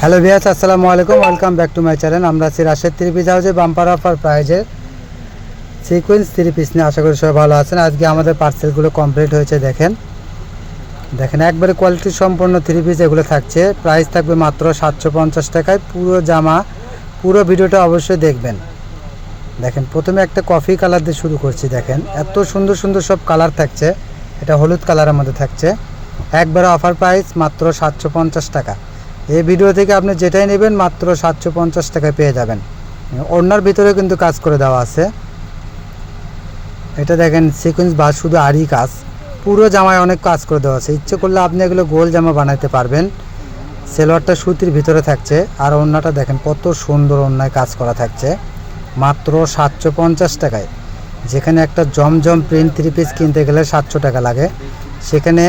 Hello viewers, আসসালামু আলাইকুম। Welcome back to my channel. আমরা আছি রাশেদ থ্রি পিস হাউসে বাম্পার অফার প্রাইজের সিকোয়েন্স থ্রি পিস নিয়ে। আশা করি সবাই ভালো আছেন। আজকে আমাদের পার্সেলগুলো কমপ্লিট হয়েছে। দেখেন একবারে কোয়ালিটি সম্পন্ন থ্রি পিস এগুলো থাকছে। প্রাইস থাকবে মাত্র 750 টাকায়। পুরো জামা, পুরো ভিডিওটা অবশ্যই দেখবেন। দেখেন প্রথমে একটা কফি কালার দিয়ে শুরু করছি। দেখেন এত সুন্দর সুন্দর সব কালার থাকছে। এটা হলুদ কালারের মধ্যে থাকছে। একবারে অফার প্রাইস মাত্র 750 টাকা। এই ভিডিও থেকে আপনি যেটাই নেবেন মাত্র 750 টাকায় পেয়ে যাবেন। ওড়নার ভিতরে কিন্তু কাজ করে দেওয়া আছে। এটা দেখেন সিকোয়েন্স বা শুধু আরই কাজ, পুরো জামায় অনেক কাজ করে দেওয়া আছে। ইচ্ছে করলে আপনি এগুলো গোল জামা বানাইতে পারবেন। সেলোয়ারটা সুতির ভিতরে থাকছে। আর ওড়নাটা দেখেন কত সুন্দর ওড়নায় কাজ করা থাকছে মাত্র 750 টাকায়। যেখানে একটা জমজম প্রিন্ট থ্রি পিস কিনতে গেলে 700 টাকা লাগে, সেখানে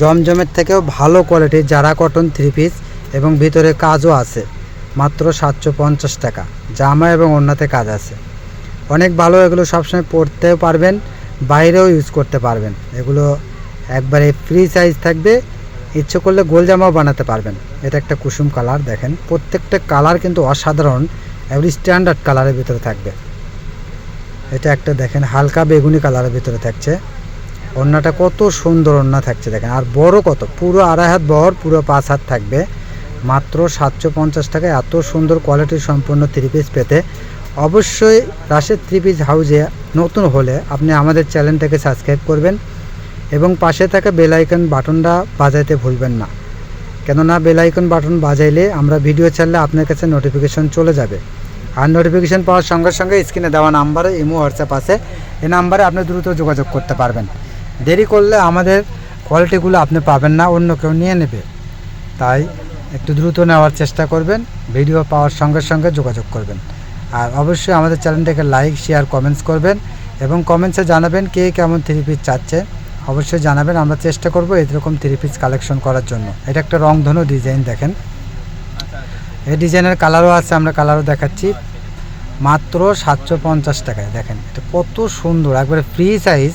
জমজমের থেকেও ভালো কোয়ালিটির জারা কটন থ্রি পিস এবং ভিতরে কাজও আছে মাত্র 750 টাকা। জামা এবং ওড়নাতে কাজ আছে অনেক ভালো। এগুলো সবসময় পরতেও পারবেন, বাইরেও ইউজ করতে পারবেন। এগুলো একবারে ফ্রি সাইজ থাকবে। ইচ্ছে করলে গোল জামাও বানাতে পারবেন। এটা একটা কুসুম কালার। দেখেন প্রত্যেকটা কালার কিন্তু অসাধারণ, এগুলি স্ট্যান্ডার্ড কালারের ভিতরে থাকবে। এটা একটা দেখেন হালকা বেগুনি কালারের ভিতরে থাকছে। ওড়নাটা কত সুন্দর ওড়না থাকছে দেখেন। আর বড় কত, পুরো 2.5 হাত বহর, পুরো 5 হাত থাকবে মাত্র 750 টাকায়। এত সুন্দর কোয়ালিটির সম্পূর্ণ থ্রি পিস পেতে অবশ্যই রাশেদ থ্রি পিস হাউসে নতুন হলে আপনি আমাদের চ্যানেলটাকে সাবস্ক্রাইব করবেন এবং পাশে থাকা বেল আইকন বাটনটা বাজাইতে ভুলবেন না। কেননা বেল আইকন বাটন বাজাইলে আমরা ভিডিও ছাড়লে আপনার কাছে নোটিফিকেশন চলে যাবে। আর নোটিফিকেশন পাওয়ার সঙ্গে সঙ্গে স্ক্রিনে দেওয়া নাম্বারে ইমো হোয়াটসঅ্যাপ আছে, এই নাম্বারে আপনি দ্রুত যোগাযোগ করতে পারবেন। দেরি করলে আমাদের কোয়ালিটিগুলো আপনি পাবেন না, অন্য কেউ নিয়ে নেবে। তাই একটু দ্রুত নেওয়ার চেষ্টা করবেন। ভিডিও পাওয়ার সঙ্গে সঙ্গে যোগাযোগ করবেন। আর অবশ্যই আমাদের চ্যানেলটাকে লাইক, শেয়ার, কমেন্টস করবেন এবং কমেন্টসে জানাবেন কে কেমন থ্রি পিস চাচ্ছে। অবশ্যই জানাবেন, আমরা চেষ্টা করব এরকম থ্রি পিস কালেকশন করার জন্য। এটা একটা রংধনু ডিজাইন। দেখেন এই ডিজাইনের কালারও আছে, আমরা কালারও দেখাচ্ছি মাত্র 750 টাকায়। দেখেন এটা কত সুন্দর, একবারে ফ্রি সাইজ।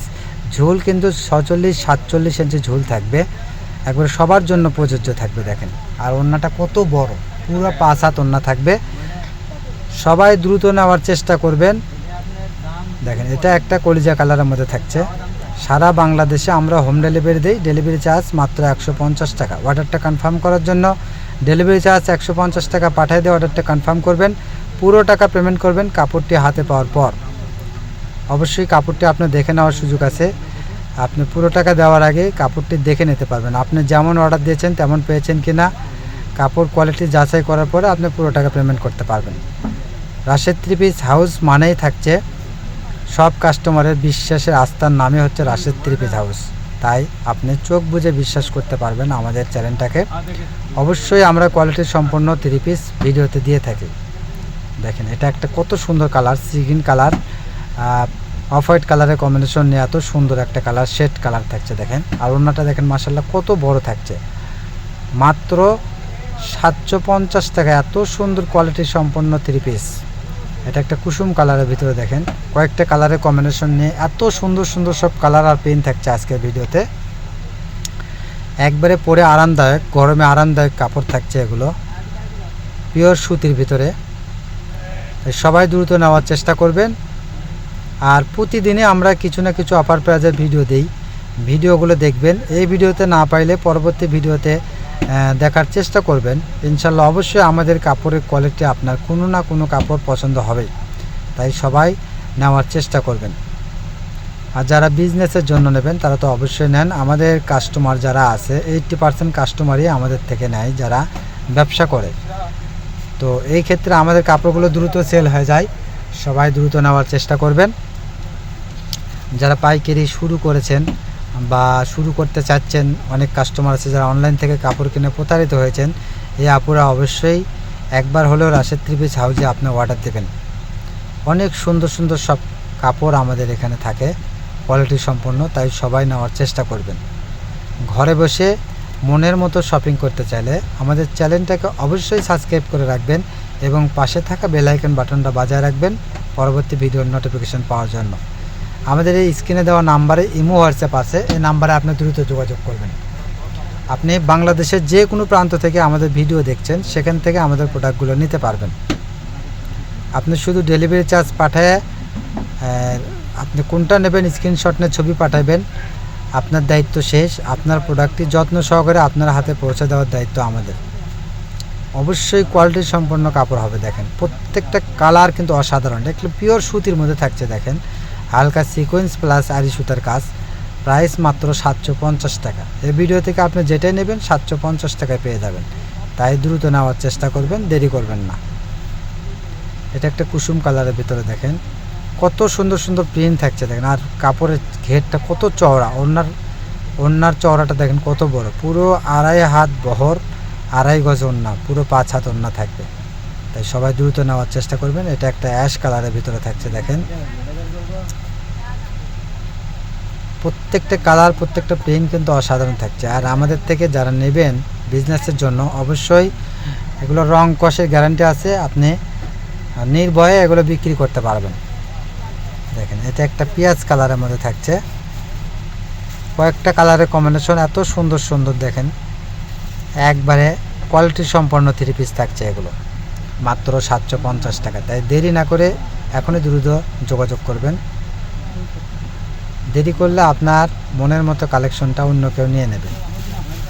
ঝুল কিন্তু 46-47 ইঞ্চি ঝুল থাকবে, একবারে সবার জন্য প্রযোজ্য থাকবে। দেখেন আর ওড়নাটা কত বড়, পুরো 5 হাত ওড়না থাকবে। সবাই দ্রুত নেওয়ার চেষ্টা করবেন। দেখেন এটা একটা কলিজা কালারের মধ্যে থাকছে। সারা বাংলাদেশে আমরা হোম ডেলিভারি দিই। ডেলিভারি চার্জ মাত্র 150 টাকা। অর্ডারটা কনফার্ম করার জন্য ডেলিভারি চার্জ 150 টাকা পাঠিয়ে দিয়ে অর্ডারটা কনফার্ম করবেন। পুরো টাকা পেমেন্ট করবেন কাপড়টি হাতে পাওয়ার পর। অবশ্যই কাপড়টি আপনি দেখে নেওয়ার সুযোগ আছে। আপনি পুরো টাকা দেওয়ার আগে কাপড়টি দেখে নিতে পারবেন আপনি যেমন অর্ডার দিয়েছেন তেমন পেয়েছেন কি না। কাপড় কোয়ালিটি যাচাই করার পরে আপনি পুরো টাকা পেমেন্ট করতে পারবেন। রাশেদ থ্রি পিস হাউস মানেই থাকছে সব কাস্টমারের বিশ্বাসের আস্থার নামে হচ্ছে রাশেদ থ্রি পিস হাউস। তাই আপনি চোখ বুজে বিশ্বাস করতে পারবেন আমাদের চ্যানেলটাকে। অবশ্যই আমরা কোয়ালিটি সম্পন্ন থ্রি পিস ভিডিওতে দিয়ে থাকি। দেখেন এটা একটা কত সুন্দর কালার, সিগিন কালার, অফ হোয়াইট কালারের কম্বিনেশন নিয়ে এত সুন্দর একটা কালার, শেড কালার থাকছে। দেখেন আর ওড়নাটা দেখেন মাশাআল্লাহ কত বড় থাকছে মাত্র 750 টাকা। এত সুন্দর কোয়ালিটি সম্পন্ন থ্রি পিস। এটা একটা কুসুম কালারের ভিতরে দেখেন কয়েকটা কালারের কম্বিনেশন নিয়ে এত সুন্দর সুন্দর সব কালার আর পেন থাকছে আজকের ভিডিওতে। একবারে পরে আরামদায়ক, গরমে আরামদায়ক কাপড় থাকছে। এগুলো পিওর সুতির ভিতরে। সবাই দ্রুত নেওয়ার চেষ্টা করবেন। আর প্রতিদিনে আমরা কিছু না কিছু অফার প্রাইজের ভিডিও দেই, ভিডিওগুলো দেখবেন। এই ভিডিওতে না পাইলে পরবর্তী ভিডিওতে দেখার চেষ্টা করবেন। ইনশাল্লাহ অবশ্যই আমাদের কাপড়ের কোয়ালিটি আপনার কোনো না কোনো কাপড় পছন্দ হবেই। তাই সবাই নেওয়ার চেষ্টা করবেন। আর যারা বিজনেসের জন্য নেবেন তারা তো অবশ্যই নেন। আমাদের কাস্টমার যারা আছে 80% কাস্টমারই আমাদের থেকে নেয় যারা ব্যবসা করে। তো এই ক্ষেত্রে আমাদের কাপড়গুলো দ্রুত সেল হয়ে যায়। সবাই দ্রুত নেওয়ার চেষ্টা করবেন। যারা পাইকারি শুরু করেছেন বা শুরু করতে চাচ্ছেন, অনেক কাস্টমার আছে যারা অনলাইন থেকে কাপড় কিনে প্রতারিত হয়েছেন, এই আপুরা অবশ্যই একবার হলেও রাশেদ থ্রি পিস হাউসে আপনি অর্ডার দেবেন। অনেক সুন্দর সুন্দর সব কাপড় আমাদের এখানে থাকে, কোয়ালিটি সম্পন্ন। তাই সবাই নেওয়ার চেষ্টা করবেন। ঘরে বসে মনের মতো শপিং করতে চাইলে আমাদের চ্যানেলটাকে অবশ্যই সাবস্ক্রাইব করে রাখবেন এবং পাশে থাকা বেল আইকন বাটনটা বাজায় রাখবেন পরবর্তী ভিডিওর নোটিফিকেশন পাওয়ার জন্য। আমাদের এই স্ক্রিনে দেওয়া নাম্বারে ইমো হোয়াটসঅ্যাপ আছে, এই নাম্বারে আপনি দ্রুত যোগাযোগ করবেন। আপনি বাংলাদেশের যে কোনো প্রান্ত থেকে আমাদের ভিডিও দেখছেন, সেখান থেকে আমাদের প্রোডাক্টগুলো নিতে পারবেন। আপনি শুধু ডেলিভারি চার্জ পাঠায় আপনি কোনটা নেবেন স্ক্রিনশট নিয়ে ছবি পাঠাবেন, আপনার দায়িত্ব শেষ। আপনার প্রোডাক্টটি যত্ন সহকারে আপনার হাতে পৌঁছে দেওয়ার দায়িত্ব আমাদের। অবশ্যই কোয়ালিটি সম্পন্ন কাপড় হবে। দেখেন প্রত্যেকটা কালার কিন্তু অসাধারণ, একটু পিওর সুতির মধ্যে থাকছে। দেখেন হালকা সিকোয়েন্স প্লাস আরি সুতার কাজ, প্রাইস মাত্র 750 টাকা। এই ভিডিও থেকে আপনি যেটাই নেবেন 750 টাকায় পেয়ে যাবেন। তাই দ্রুত নেওয়ার চেষ্টা করবেন, দেরি করবেন না। এটা একটা কুসুম কালারের ভিতরে দেখেন কত সুন্দর সুন্দর প্রিন্ট থাকছে। দেখেন আর কাপড়ের ঘেরটা কত চওড়া, ওড়নার চওড়াটা দেখেন কত বড়, পুরো 2.5 হাত বহর, 2.5 গজ ওড়না, পুরো 5 হাত ওড়না থাকবে। তাই সবাই দ্রুত নেওয়ার চেষ্টা করবেন। এটা একটা অ্যাশ কালারের ভিতরে থাকছে। দেখেন প্রত্যেকটা কালার, প্রত্যেকটা প্রিন্ট কিন্তু অসাধারণ থাকছে। আর আমাদের থেকে যারা নেবেন বিজনেসের জন্য, অবশ্যই এগুলো রং কষের গ্যারান্টি আছে, আপনি নির্ভয়ে এগুলো বিক্রি করতে পারবেন। দেখেন এটা একটা পেঁয়াজ কালারের মধ্যে থাকছে, কয়েকটা কালারের কম্বিনেশন এত সুন্দর সুন্দর। দেখেন একবারে কোয়ালিটি সম্পন্ন 3 পিস থাকছে, এগুলো মাত্র 750 টাকা। তাই দেরি না করে এখনই দ্রুত যোগাযোগ করবেন। দেরি করলে আপনার মনের মতো কালেকশনটা অন্য কেউ নিয়ে নেবে।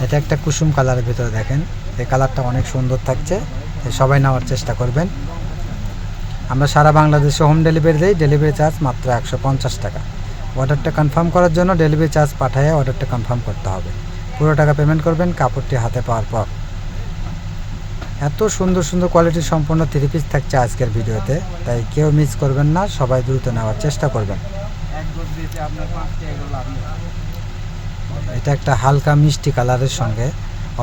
এটা একটা কুসুম কালারের ভিতরে দেখেন, এই কালারটা অনেক সুন্দর থাকছে, সবাই নেওয়ার চেষ্টা করবেন। আমরা সারা বাংলাদেশে হোম ডেলিভারি দিই, ডেলিভারি চার্জ মাত্র 150 টাকা। অর্ডারটা কনফার্ম করার জন্য ডেলিভারি চার্জ পাঠিয়ে অর্ডারটা কনফার্ম করতে হবে। পুরো টাকা পেমেন্ট করবেন কাপড়টি হাতে পাওয়ার পর। এত সুন্দর সুন্দর কোয়ালিটি সম্পন্ন 3 পিস থাকছে আজকের ভিডিওতে, তাই কেউ মিস করবেন না, সবাই দ্রুত নেওয়ার চেষ্টা করবেন। এটা একটা হালকা মিষ্টি কালারের সঙ্গে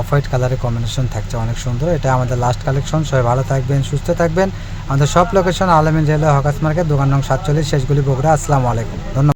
অফ হোয়াইট কালারের কম্বিনেশন থাকছে, অনেক সুন্দর। এটা আমাদের লাস্ট কালেকশন। সবাই ভালো থাকবেন, সুস্থ থাকবেন। আমাদের সব লোকেশন আল আমিন জুয়েলার্স, হকার্স মার্কেট, দোকান নং 47, শেষগুলি, বগুড়া। আসসালামু আলাইকুম, ধন্যবাদ।